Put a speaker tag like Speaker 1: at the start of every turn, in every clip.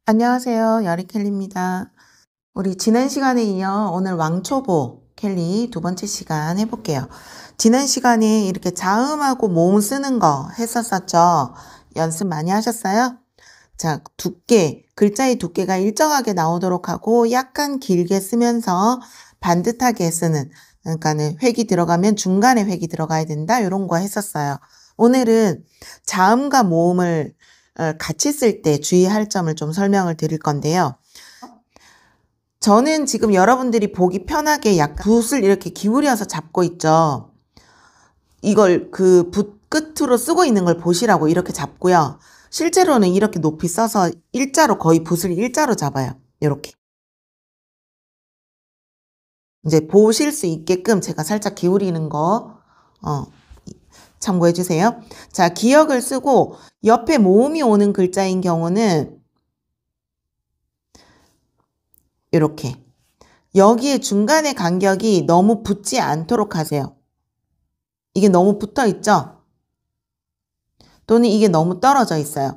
Speaker 1: 안녕하세요. 여리켈리입니다. 우리 지난 시간에 이어 오늘 왕초보 켈리 두 번째 시간 해볼게요. 지난 시간에 이렇게 자음하고 모음 쓰는 거 했었었죠? 연습 많이 하셨어요? 자, 글자의 두께가 일정하게 나오도록 하고 약간 길게 쓰면서 반듯하게 쓰는, 그러니까는 획이 들어가면 중간에 획이 들어가야 된다. 이런 거 했었어요. 오늘은 자음과 모음을 같이 쓸 때 주의할 점을 좀 설명을 드릴 건데요. 저는 지금 여러분들이 보기 편하게 약간 붓을 이렇게 기울여서 잡고 있죠. 이걸 그 붓 끝으로 쓰고 있는 걸 보시라고 이렇게 잡고요. 실제로는 이렇게 높이 써서 일자로 거의 붓을 일자로 잡아요. 이렇게. 이제 보실 수 있게끔 제가 살짝 기울이는 거 참고해 주세요. 자, 기역을 쓰고 옆에 모음이 오는 글자인 경우는 이렇게. 여기에 중간의 간격이 너무 붙지 않도록 하세요. 이게 너무 붙어 있죠? 또는 이게 너무 떨어져 있어요.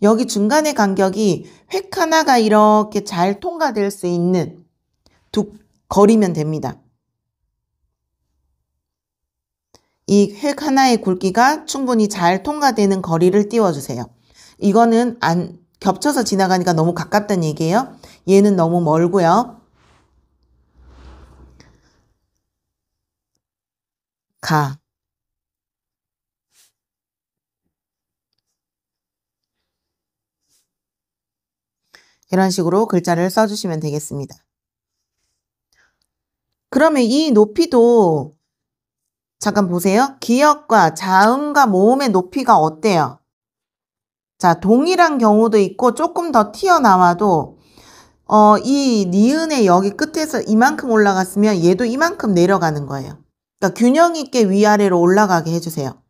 Speaker 1: 여기 중간의 간격이 획 하나가 이렇게 잘 통과될 수 있는 거리면 됩니다. 이 획 하나의 굵기가 충분히 잘 통과되는 거리를 띄워주세요. 이거는 안 겹쳐서 지나가니까 너무 가깝다는 얘기예요. 얘는 너무 멀고요. 가. 이런 식으로 글자를 써주시면 되겠습니다. 그러면 이 높이도 잠깐 보세요. 기역과 자음과 모음의 높이가 어때요? 자, 동일한 경우도 있고 조금 더 튀어나와도 이 니은의 여기 끝에서 이만큼 올라갔으면 얘도 이만큼 내려가는 거예요. 그러니까 균형 있게 위아래로 올라가게 해주세요.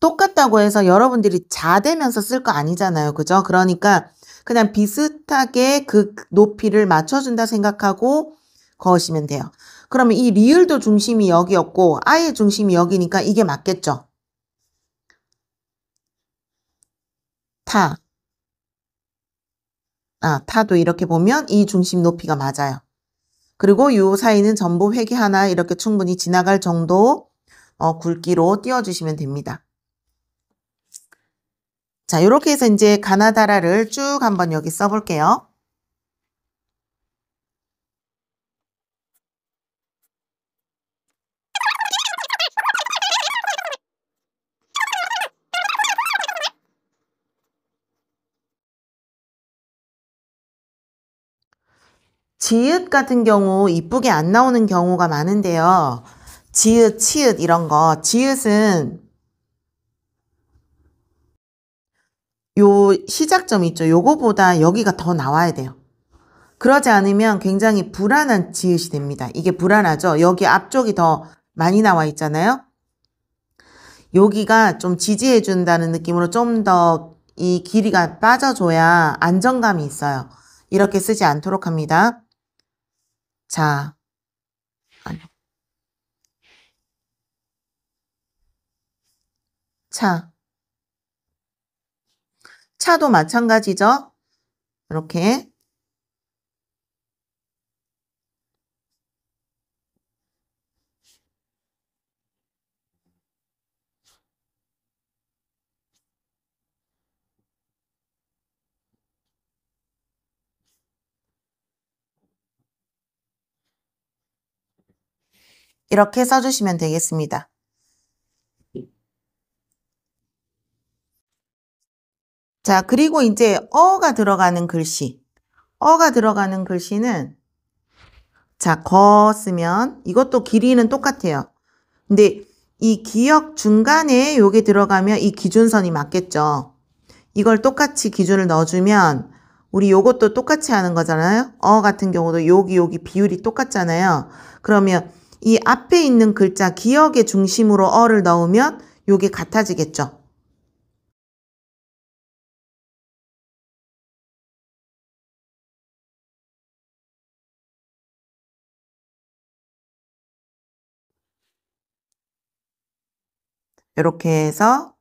Speaker 1: 똑같다고 해서 여러분들이 자대면서 쓸 거 아니잖아요. 그죠? 그러니까 그냥 비슷하게 그 높이를 맞춰준다 생각하고 그으시면 돼요. 그러면 이 리을도 중심이 여기였고 아의 중심이 여기니까 이게 맞겠죠? 타. 타도 이렇게 보면 이 중심 높이가 맞아요. 그리고 요 사이는 전부 획이 하나 이렇게 충분히 지나갈 정도 굵기로 띄워주시면 됩니다. 자, 이렇게 해서 이제 가나다라를 쭉 한번 여기 써볼게요. 지읒 같은 경우 이쁘게 안 나오는 경우가 많은데요. 지읒, 치읒 이런 거. 지읒은 요 시작점 있죠. 요거보다 여기가 더 나와야 돼요. 그러지 않으면 굉장히 불안한 지읒이 됩니다. 이게 불안하죠. 여기 앞쪽이 더 많이 나와 있잖아요. 여기가 좀 지지해 준다는 느낌으로 좀 더 이 길이가 빠져줘야 안정감이 있어요. 이렇게 쓰지 않도록 합니다. 자, 차. 차도 마찬가지죠. 이렇게. 이렇게 써주시면 되겠습니다. 자, 그리고 이제 어가 들어가는 글씨. 어가 들어가는 글씨는 자, 거 쓰면 이것도 길이는 똑같아요. 근데 이 기역 중간에 요게 들어가면 이 기준선이 맞겠죠. 이걸 똑같이 기준을 넣어주면 우리 요것도 똑같이 하는 거잖아요. 같은 경우도 여기 비율이 똑같잖아요. 그러면 이 앞에 있는 글자 기역의 중심으로 어를 넣으면 요게 같아지겠죠. 이렇게 해서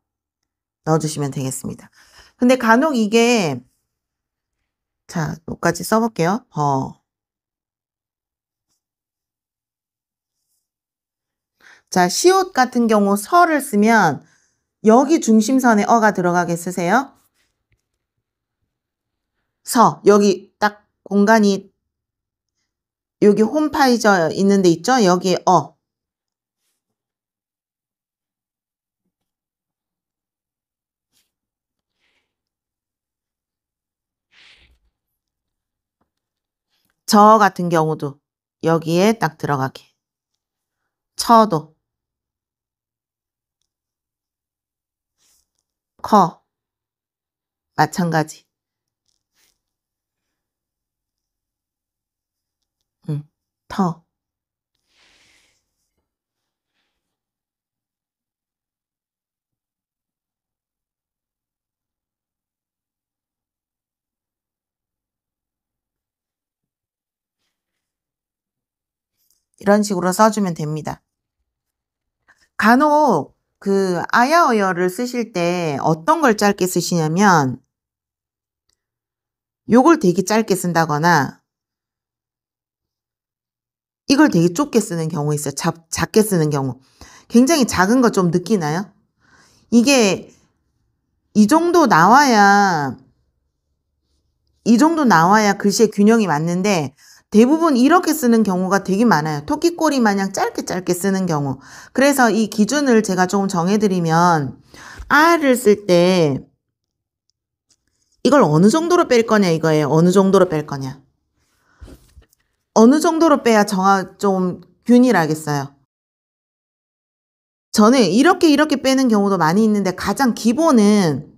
Speaker 1: 넣어주시면 되겠습니다. 근데 간혹 이게, 자, 여기까지 써볼게요. 자, 시옷 같은 경우 서를 쓰면 여기 중심선에 어가 들어가게 쓰세요. 여기 딱 공간이 여기 홈파이저 있는 데 있죠? 여기에 저 같은 경우도 여기에 딱 들어가게. 처도. 커. 마찬가지. 터. 이런 식으로 써주면 됩니다. 간혹 그 아야어여를 쓰실 때 어떤 걸 짧게 쓰시냐면 요걸 되게 짧게 쓴다거나 이걸 되게 좁게 쓰는 경우 있어요. 작게 쓰는 경우. 굉장히 작은 거 좀 느끼나요? 이게 이 정도 나와야 글씨의 균형이 맞는데 대부분 이렇게 쓰는 경우가 되게 많아요. 토끼꼬리 마냥 짧게 쓰는 경우. 그래서 이 기준을 제가 조금 정해드리면 R을 쓸 때 이걸 어느 정도로 뺄 거냐 이거예요. 어느 정도로 뺄 거냐. 어느 정도로 빼야 좀 균일하겠어요. 저는 이렇게 빼는 경우도 많이 있는데 가장 기본은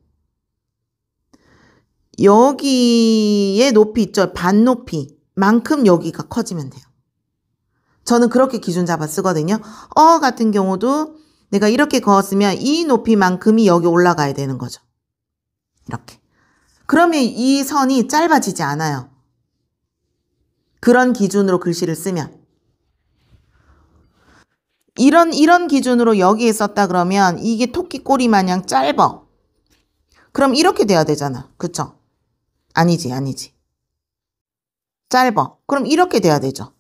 Speaker 1: 여기에 높이 있죠. 반 높이 만큼 여기가 커지면 돼요. 저는 그렇게 기준 잡아 쓰거든요. 같은 경우도 내가 이렇게 그었으면 이 높이만큼이 여기 올라가야 되는 거죠. 이렇게. 그러면 이 선이 짧아지지 않아요. 그런 기준으로 글씨를 쓰면. 이런 기준으로 여기에 썼다 그러면 이게 토끼꼬리 마냥 짧아. 그럼 이렇게 돼야 되잖아. 그쵸? 아니지. 짧아. 그럼 이렇게 돼야 되죠.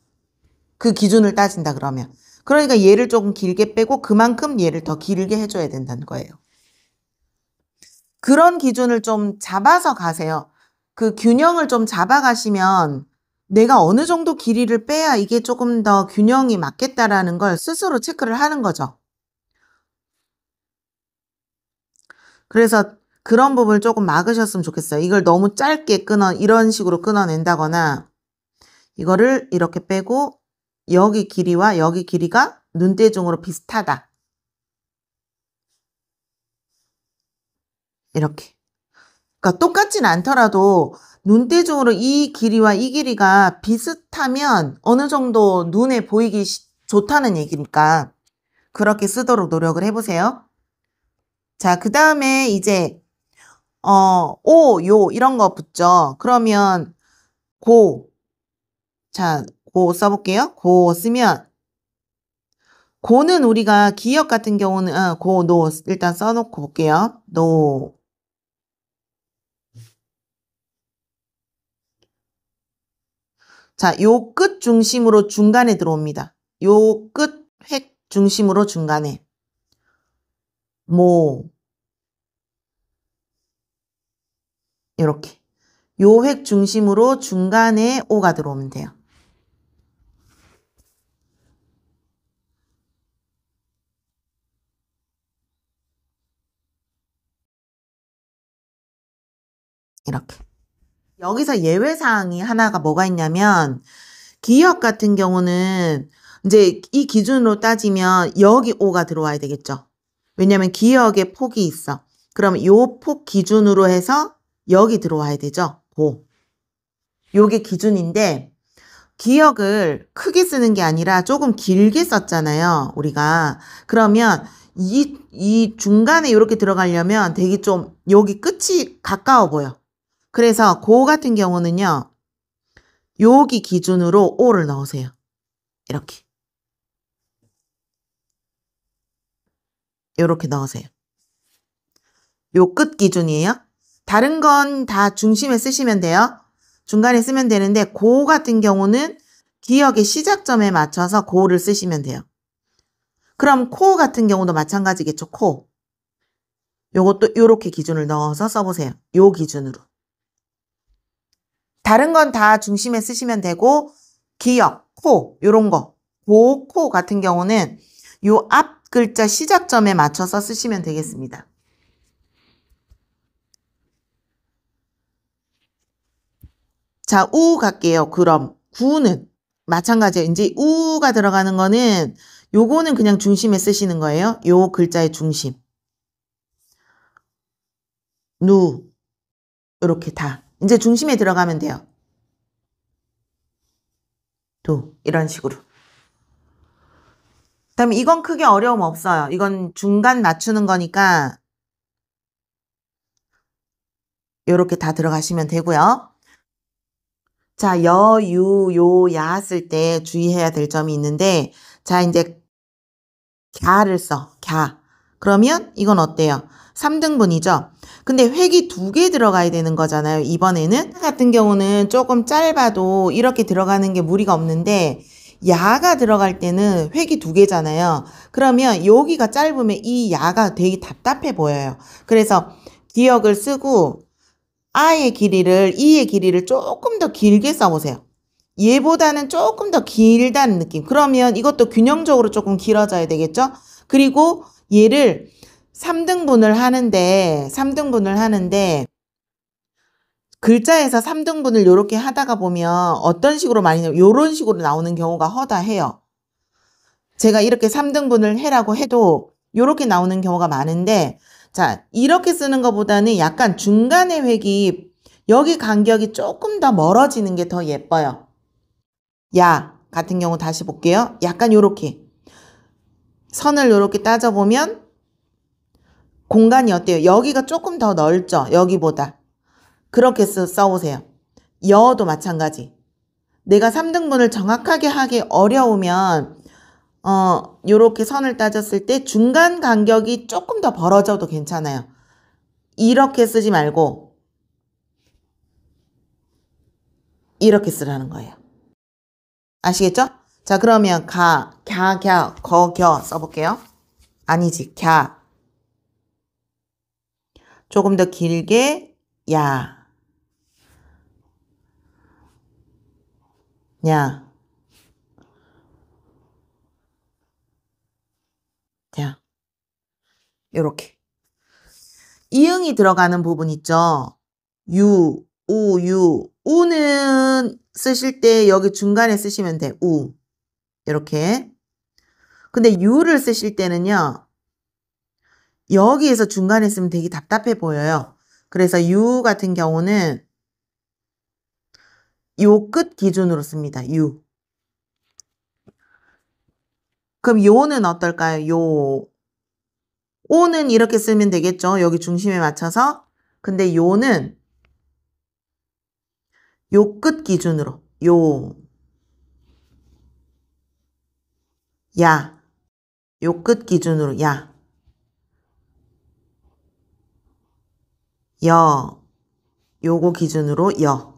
Speaker 1: 그 기준을 따진다 그러면. 그러니까 얘를 조금 길게 빼고 그만큼 얘를 더 길게 해줘야 된다는 거예요. 그런 기준을 좀 잡아서 가세요. 그 균형을 좀 잡아가시면 내가 어느 정도 길이를 빼야 이게 조금 더 균형이 맞겠다라는 걸 스스로 체크를 하는 거죠. 그래서 그런 부분을 조금 막으셨으면 좋겠어요. 이걸 너무 짧게 이런 식으로 끊어낸다거나 이거를 이렇게 빼고 여기 길이와 여기 길이가 눈대중으로 비슷하다. 이렇게. 그러니까 똑같진 않더라도 눈대중으로 이 길이와 이 길이가 비슷하면 어느 정도 눈에 보이기 좋다는 얘기니까 그렇게 쓰도록 노력을 해보세요. 자, 그 다음에 이제 요 이런 거 붙죠. 그러면 자, 고 써볼게요. 고 쓰면 고는 우리가 기역 같은 경우는 노 일단 써놓고 볼게요. 노. 자, 요 끝 중심으로 중간에 들어옵니다. 요 끝 획 중심으로 중간에. 모. 이렇게. 요 획 중심으로 중간에 오가 들어오면 돼요. 이렇게. 여기서 예외사항이 하나가 뭐가 있냐면 기역 같은 경우는 이제 이 기준으로 따지면 여기 오가 들어와야 되겠죠. 왜냐면 기역의 폭이 있어. 그럼 요 폭 기준으로 해서 여기 들어와야 되죠. 요게 기준인데 기역을 크게 쓰는 게 아니라 조금 길게 썼잖아요. 우리가. 그러면 이 중간에 이렇게 들어가려면 되게 좀 여기 끝이 가까워 보여. 그래서 고 같은 경우는요. 여기 기준으로 오를 넣으세요. 이렇게. 요렇게 넣으세요. 요 끝 기준이에요. 다른 건 다 중심에 쓰시면 돼요. 중간에 쓰면 되는데 고 같은 경우는 기역의 시작점에 맞춰서 고를 쓰시면 돼요. 그럼 코 같은 경우도 마찬가지겠죠. 코. 요것도 요렇게 기준을 넣어서 써보세요. 요 기준으로. 다른 건 다 중심에 쓰시면 되고 기역, 코 요런 거. 고, 코 같은 경우는 요 앞 글자 시작점에 맞춰서 쓰시면 되겠습니다. 자, 우 갈게요. 그럼 구는 마찬가지예요. 이제 우가 들어가는 거는 요거는 그냥 중심에 쓰시는 거예요. 요 글자의 중심. 누 이렇게 다. 이제 중심에 들어가면 돼요. 두 이런 식으로. 그다음에 이건 크게 어려움 없어요. 이건 중간 맞추는 거니까 요렇게 다 들어가시면 되고요. 자, 여, 유, 요, 야 쓸 때 주의해야 될 점이 있는데 자, 이제 갸를 써. 갸. 그러면 이건 어때요? 3등분이죠? 근데 획이 2개 들어가야 되는 거잖아요. 이번에는 같은 경우는 조금 짧아도 이렇게 들어가는 게 무리가 없는데 야가 들어갈 때는 획이 2개잖아요. 그러면 여기가 짧으면 이 야가 되게 답답해 보여요. 그래서 기역을 쓰고 아의 길이를 이의 길이를 조금 더 길게 써보세요. 얘보다는 조금 더 길다는 느낌. 그러면 이것도 균형적으로 조금 길어져야 되겠죠? 그리고 얘를 3등분을 하는데 글자에서 3등분을 이렇게 하다가 보면 어떤 식으로 많이 나오면 이런 식으로 나오는 경우가 허다해요. 제가 이렇게 3등분을 해라고 해도 이렇게 나오는 경우가 많은데 자, 이렇게 쓰는 것보다는 약간 중간의 획이 여기 간격이 조금 더 멀어지는 게 더 예뻐요. 야 같은 경우 다시 볼게요. 약간 요렇게 선을 요렇게 따져보면 공간이 어때요? 여기가 조금 더 넓죠? 여기보다. 그렇게 써보세요. 여도 마찬가지. 내가 3등분을 정확하게 하기 어려우면 요렇게 선을 따졌을 때 중간 간격이 조금 더 벌어져도 괜찮아요. 이렇게 쓰지 말고 이렇게 쓰라는 거예요. 아시겠죠? 자, 그러면 가, 갸, 갸, 거, 겨 써볼게요. 아니지, 갸. 조금 더 길게 야, 냐, 야. 요렇게. 이응이 들어가는 부분 있죠? 유, 우, 유. 우는 쓰실 때 여기 중간에 쓰시면 돼. 우. 이렇게. 근데 유를 쓰실 때는요. 여기에서 중간에 쓰면 되게 답답해 보여요. 그래서 유 같은 경우는 요 끝 기준으로 씁니다. 유. 그럼 요는 어떨까요? 요. 오는 이렇게 쓰면 되겠죠. 여기 중심에 맞춰서. 근데 요는 요 끝 기준으로. 요. 야. 요 끝 기준으로. 야. 여. 요거 기준으로 여.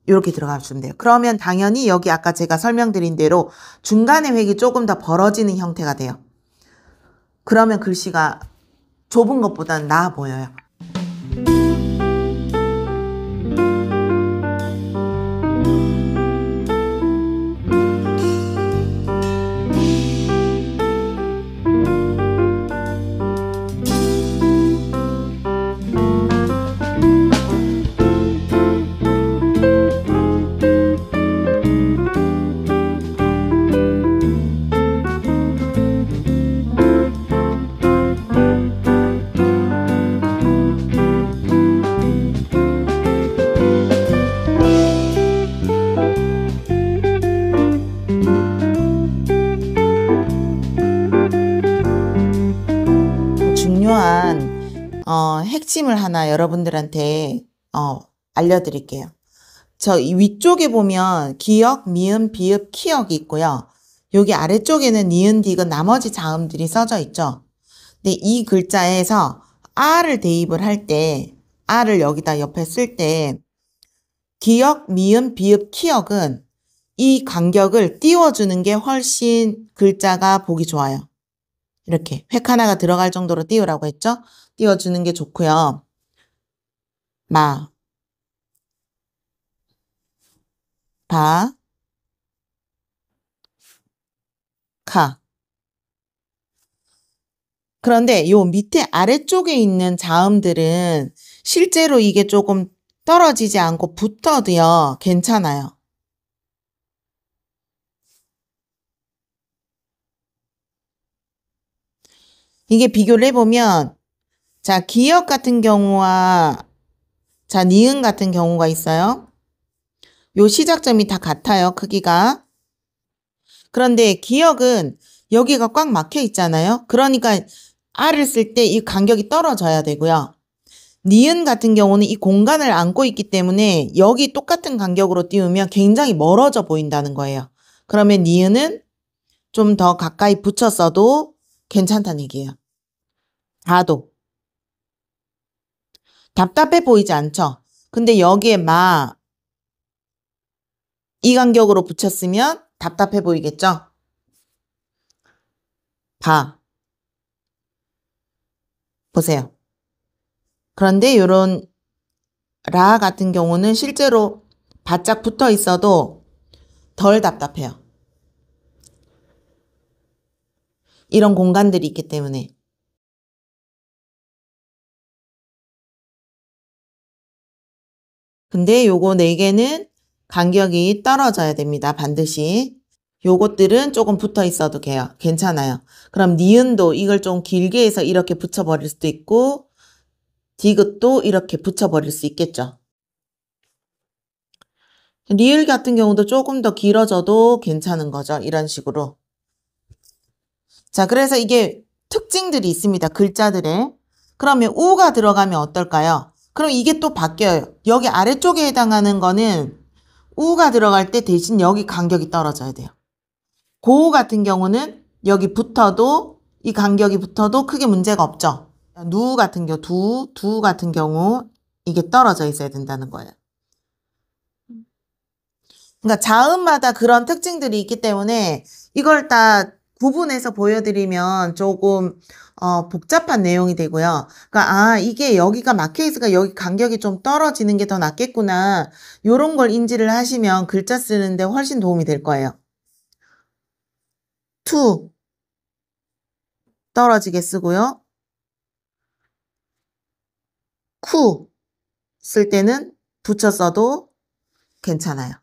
Speaker 1: 이렇게 들어가시면 돼요. 그러면 당연히 여기 아까 제가 설명드린 대로 중간의 획이 조금 더 벌어지는 형태가 돼요. 그러면 글씨가 좁은 것보다는 나아 보여요. 중요한 핵심을 하나 여러분들한테 알려드릴게요. 저 위쪽에 보면 기역, 미음, 비읍, 키역이 있고요. 여기 아래쪽에는 니은, 디귿 나머지 자음들이 써져 있죠. 근데 이 글자에서 R을 대입을 할 때, R을 여기다 옆에 쓸 때, 기역, 미음, 비읍, 키역은 이 간격을 띄워주는 게 훨씬 글자가 보기 좋아요. 이렇게 획 하나가 들어갈 정도로 띄우라고 했죠? 띄워주는 게 좋고요. 마, 바, 카. 그런데 요 밑에 아래쪽에 있는 자음들은 실제로 이게 조금 떨어지지 않고 붙어도요, 괜찮아요. 이게 비교를 해보면, 자, 기역 같은 경우와, 자, 니은 같은 경우가 있어요. 요 시작점이 다 같아요, 크기가. 그런데 기역은 여기가 꽉 막혀 있잖아요. 그러니까 R을 쓸 때 이 간격이 떨어져야 되고요. 니은 같은 경우는 이 공간을 안고 있기 때문에 여기 똑같은 간격으로 띄우면 굉장히 멀어져 보인다는 거예요. 그러면 니은은 좀 더 가까이 붙였어도 괜찮다는 얘기예요. 다도. 답답해 보이지 않죠? 근데 여기에 이 간격으로 붙였으면 답답해 보이겠죠? 바. 보세요. 그런데 요런 라 같은 경우는 실제로 바짝 붙어 있어도 덜 답답해요. 이런 공간들이 있기 때문에. 근데 요거 4개는 간격이 떨어져야 됩니다. 반드시. 요것들은 조금 붙어 있어도 괜찮아요. 그럼 니은도 이걸 좀 길게 해서 이렇게 붙여버릴 수도 있고 디귿도 이렇게 붙여버릴 수 있겠죠. 리을 같은 경우도 조금 더 길어져도 괜찮은 거죠. 이런 식으로. 자, 그래서 이게 특징들이 있습니다. 글자들에. 그러면 우가 들어가면 어떨까요? 그럼 이게 또 바뀌어요. 여기 아래쪽에 해당하는 거는 우가 들어갈 때 대신 여기 간격이 떨어져야 돼요. 고 같은 경우는 여기 붙어도 이 간격이 붙어도 크게 문제가 없죠. 누 같은 경우, 두 같은 경우 이게 떨어져 있어야 된다는 거예요. 그러니까 자음마다 그런 특징들이 있기 때문에 이걸 다 구분해서 보여드리면 조금 복잡한 내용이 되고요. 그러니까 이게 여기가 막혀 있으니까 여기 간격이 좀 떨어지는 게 더 낫겠구나. 요런 걸 인지를 하시면 글자 쓰는데 훨씬 도움이 될 거예요. 투 떨어지게 쓰고요. 쿠 쓸 때는 붙여 써도 괜찮아요.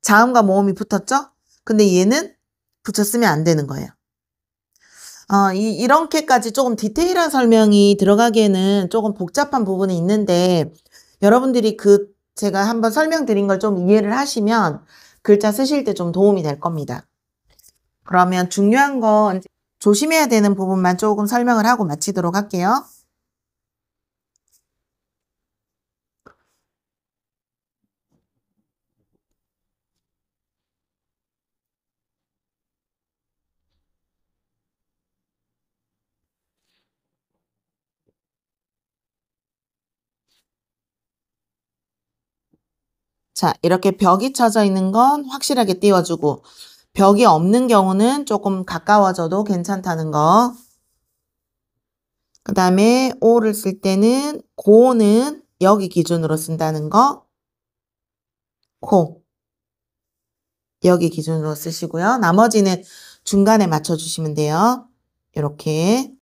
Speaker 1: 자음과 모음이 붙었죠? 근데 얘는 붙여 쓰면 안 되는 거예요. 이렇게까지 조금 디테일한 설명이 들어가기에는 조금 복잡한 부분이 있는데 여러분들이 제가 한번 설명드린 걸 좀 이해를 하시면 글자 쓰실 때 좀 도움이 될 겁니다. 그러면 중요한 건 조심해야 되는 부분만 조금 설명을 하고 마치도록 할게요. 자, 이렇게 벽이 쳐져 있는 건 확실하게 띄워주고 벽이 없는 경우는 조금 가까워져도 괜찮다는 거. 그 다음에 오를 쓸 때는 고는 여기 기준으로 쓴다는 거. 코 여기 기준으로 쓰시고요. 나머지는 중간에 맞춰주시면 돼요. 이렇게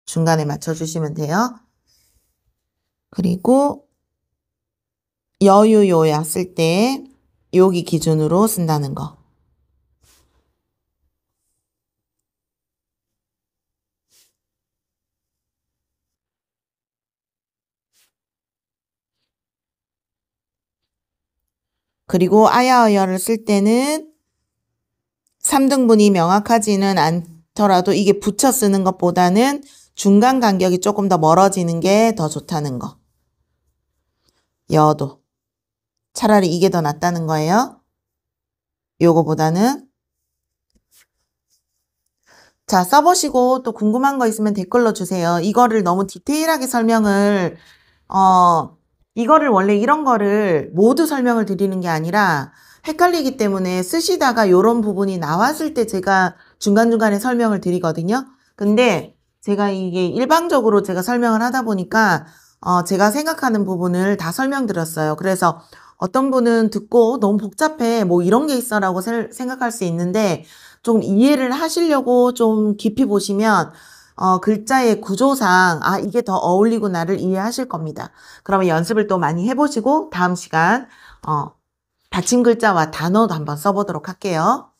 Speaker 1: 중간에 맞춰주시면 돼요. 그리고 여유요야 쓸 때 여기 기준으로 쓴다는 거. 그리고 아야어여를 쓸 때는 3등분이 명확하지는 않더라도 이게 붙여 쓰는 것보다는 중간 간격이 조금 더 멀어지는 게 더 좋다는 거. 여도. 차라리 이게 더 낫다는 거예요. 요거보다는. 자, 써보시고 또 궁금한 거 있으면 댓글로 주세요. 이거를 너무 디테일하게 설명을, 이거를 원래 이런 거를 모두 설명을 드리는 게 아니라 헷갈리기 때문에 쓰시다가 요런 부분이 나왔을 때 제가 중간중간에 설명을 드리거든요. 근데 제가 이게 일방적으로 제가 설명을 하다 보니까, 제가 생각하는 부분을 다 설명드렸어요. 그래서 어떤 분은 듣고 너무 복잡해, 뭐 이런 게 있어라고 생각할 수 있는데, 좀 이해를 하시려고 좀 깊이 보시면 글자의 구조상 이게 더 어울리고 나를 이해하실 겁니다. 그러면 연습을 또 많이 해보시고 다음 시간 받침 글자와 단어도 한번 써보도록 할게요.